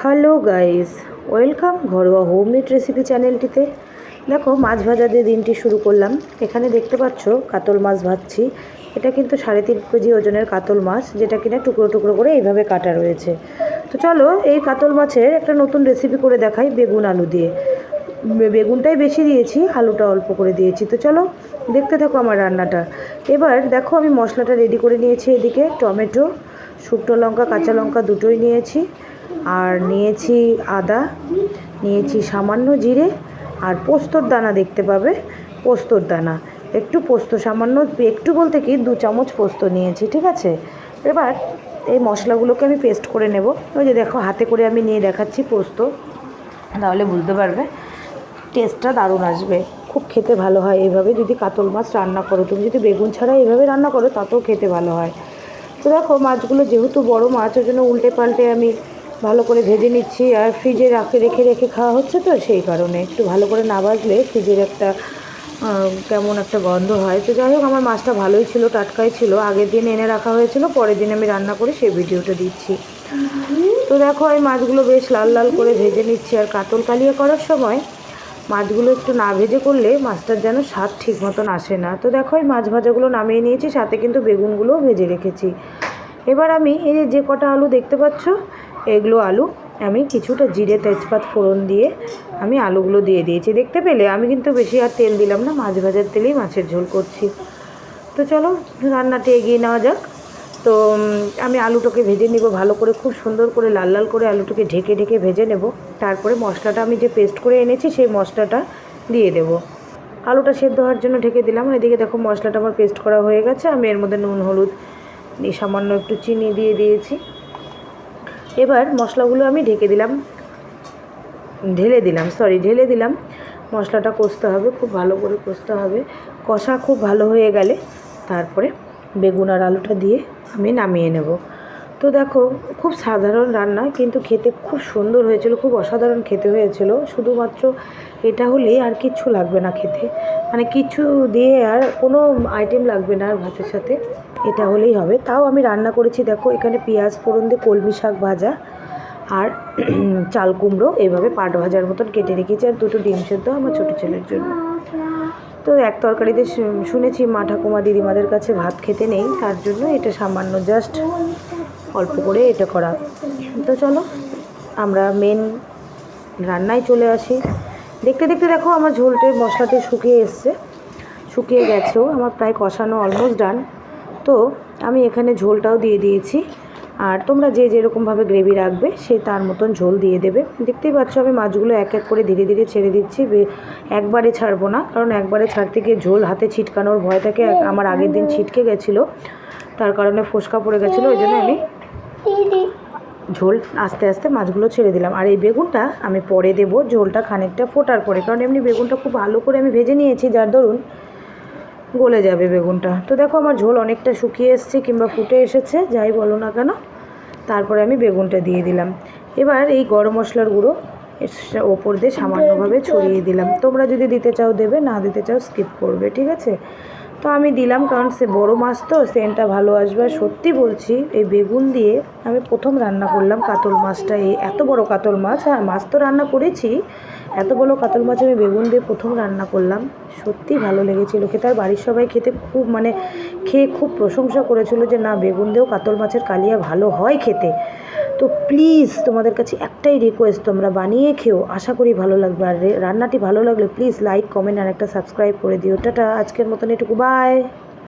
Hello guys, welcome ঘরোয়া homemade recipe চ্যানেলটিতে। দেখো, মাছ ভাজা দিয়ে দিনটি শুরু করলাম। এখানে দেখতে পাচ্ছ কাতল মাছ ভাজছি। এটা কিন্তু 3.5 কেজি ওজনের কাতল মাছ, যেটা কিনা টুকরো টুকরো করে এইভাবে কাটা রয়েছে। তো চলো এই কাতল মাছের একটা নতুন রেসিপি করে দেখাই বেগুন আলু দিয়ে। বেগুনটাই বেশি দিয়েছি, আলুটা অল্প করে দিয়েছি। তো চলো দেখতে থাকো আমার রান্নাটা। এবার দেখো আমি মশলাটা রেডি করে নিয়েছি। এদিকে টমেটো, শুকনো লঙ্কা, কাঁচা লঙ্কা দুটোই নিয়েছি, আর নিয়েছি আদা, নিয়েছি সামান্য জিরে, আর পোস্তর দানা দেখতে পাবে, পোস্তর দানা একটু, পোস্ত সামান্য, একটু বলতে কি 2 চামচ পোস্ত নিয়েছি, ঠিক আছে। এবার এই মশলাগুলোকে আমি পেস্ট করে নেব। ওই যে দেখো হাতে করে আমি নিয়ে দেখাচ্ছি পোস্ত, তাহলে বুঝতে পারবে টেস্টটা দারুণ আসবে। খুব খেতে ভালো হয় এইভাবে যদি কাতল মাছ রান্না করো। তুমি যদি বেগুন ছাড়া এইভাবে রান্না করো তাতেও খেতে ভালো হয়। তো দেখো মাছগুলো যেহেতু বড় মাছ, ওই জন্য উল্টে পাল্টে আমি ভালো করে ভেজে নিচ্ছি। আর ফ্রিজে রেখে রেখে খাওয়া হচ্ছে, তো সেই কারণে একটু ভালো করে না ভাজলে ফ্রিজের একটা কেমন একটা গন্ধ হয়। তো যাই হোক, আমার মাছটা ভালোই ছিল, টাটকাই ছিল, আগের দিন এনে রাখা হয়েছিল, পরের দিন আমি রান্না করে সেই ভিডিওটা দিচ্ছি। তো দেখো এই মাছগুলো বেশ লাল লাল করে ভেজে নিচ্ছি। আর কাতল কালিয়া করার সময় মাছগুলো একটু না ভেজে করলে মাছটার যেন স্বাদ ঠিক মতন আসে না। তো দেখো এই মাছ ভাজাগুলো নামিয়ে নিয়েছি, সাথে কিন্তু বেগুনগুলোও ভেজে রেখেছি। এবার আমি এই যে কটা আলু দেখতে পাচ্ছ, এগুলো আলু আমি কিছুটা জিরে তেজপাত ফোড়ন দিয়ে আমি আলুগুলো দিয়ে দিয়েছি। দেখতে পেলে আমি কিন্তু বেশি আর তেল দিলাম না, মাছ ভাজার তেলেই মাছের ঝোল করছি। তো চলো রান্নাটি এগিয়ে নেওয়া যাক। তো আমি আলুটাকে ভেজে নেব ভালো করে, খুব সুন্দর করে লাল লাল করে আলুটাকে ঢেকে ঢেকে ভেজে নেব। তারপরে মশলাটা আমি যে পেস্ট করে এনেছি সেই মশলাটা দিয়ে দেব। আলুটা সেদ্ধ হওয়ার জন্য ঢেকে দিলাম। এদিকে দেখো মশলাটা আমার পেস্ট করা হয়ে গেছে। আমি এর মধ্যে নুন, হলুদ, সামান্য একটু চিনি দিয়ে দিয়েছি। এবার মশলাগুলো আমি ঢেলে দিলাম। মশলাটা কষতে হবে, খুব ভালো করে কষতে হবে। কষা খুব ভালো হয়ে গেলে তারপরে বেগুন আর আলুটা দিয়ে আমি নামিয়ে নেব। তো দেখো খুব সাধারণ রান্না, কিন্তু খেতে খুব সুন্দর হয়েছিল, খুব অসাধারণ খেতে হয়েছিল। শুধুমাত্র এটা হলেই আর কিচ্ছু লাগবে না খেতে, মানে কিছু দিয়ে আর কোনো আইটেম লাগবে না আর ভাতের সাথে, এটা হলেই হবে। তাও আমি রান্না করেছি দেখো, এখানে পেঁয়াজ ফোড়ন দিয়ে কলমি শাক ভাজা আর চাল কুমড়ো এভাবে পাট ভাজার মতন কেটে রেখেছি, আর 2টো ডিম সেদ্ধ আমার ছোটো ছেলের জন্য। তো এক তরকারিতে শুনেছি মা ঠাকুমা দিদিমাদের কাছে ভাত খেতে নেই, তার জন্য এটা সামান্য জাস্ট অল্প করে এটা করা। তো চলো আমরা মেন রান্নায় চলে আসি। দেখতে দেখতে দেখো আমার ঝোলটের মশলাতে শুকিয়ে গেছেও, আমার প্রায় কষানো অলমোস্ট ডান। তো আমি এখানে ঝোলটাও দিয়ে দিয়েছি। আর তোমরা যে যেরকমভাবে গ্রেভি রাখবে সে তার মতন ঝোল দিয়ে দেবে। দেখতেই পাচ্ছ আমি মাছগুলো এক এক করে ধীরে ধীরে ছেড়ে দিচ্ছি, একবারে ছাড়বো না, কারণ একবারে ছাড়তে গিয়ে ঝোল হাতে ছিটকানোর ভয় থাকে। আমার আগের দিন ছিটকে গেছিলো, তার কারণে ফোসকা পড়ে গেছিলো, ওই জন্য আমি ঝোল আস্তে আস্তে মাছগুলো ছেড়ে দিলাম। আর এই বেগুনটা আমি পরে দেবো, ঝোলটা খানিকটা ফোটার পরে, কারণ এমনি বেগুনটা খুব ভালো করে আমি ভেজে নিয়েছি, যার দরুন গলে যাবে বেগুনটা। তো দেখো আমার ঝোল অনেকটা শুকিয়ে এসছে কিংবা ফুটে এসেছে, যাই বলো না কেন। তারপরে আমি বেগুনটা দিয়ে দিলাম। এবার এই গরম মশলার গুঁড়ো ওপর দিয়ে সামান্যভাবে ছড়িয়ে দিলাম। তোমরা যদি দিতে চাও দেবে, না দিতে চাও স্কিপ করবে, ঠিক আছে। তো আমি দিলাম, কারণ সে বড়ো মাছ তো সেন্টটা ভালো আসবে। আর সত্যি বলছি এই বেগুন দিয়ে আমি প্রথম রান্না করলাম কাতল মাছটা, এই এত বড় কাতল মাছ। হ্যাঁ মাছ তো রান্না করেছি, এত বড় কাতল মাছ আমি বেগুন দিয়ে প্রথম রান্না করলাম। সত্যি ভালো লেগেছিলো খেতে, আর বাড়ির সবাই খেতে খুব খেয়ে খুব প্রশংসা করেছিল যে না বেগুন দিয়েও কাতল মাছের কালিয়া ভালো হয় খেতে। তো প্লিজ তোমাদের কাছে একটাই রিকোয়েস্ট, তোমরা বানিয়ে খেও, আশা করি ভালো লাগবে। আর রান্নাটি ভালো লাগলে প্লিজ লাইক, কমেন্ট আর একটা সাবস্ক্রাইব করে দিও। টাটা, আজকের মতন এটুকু, বাই।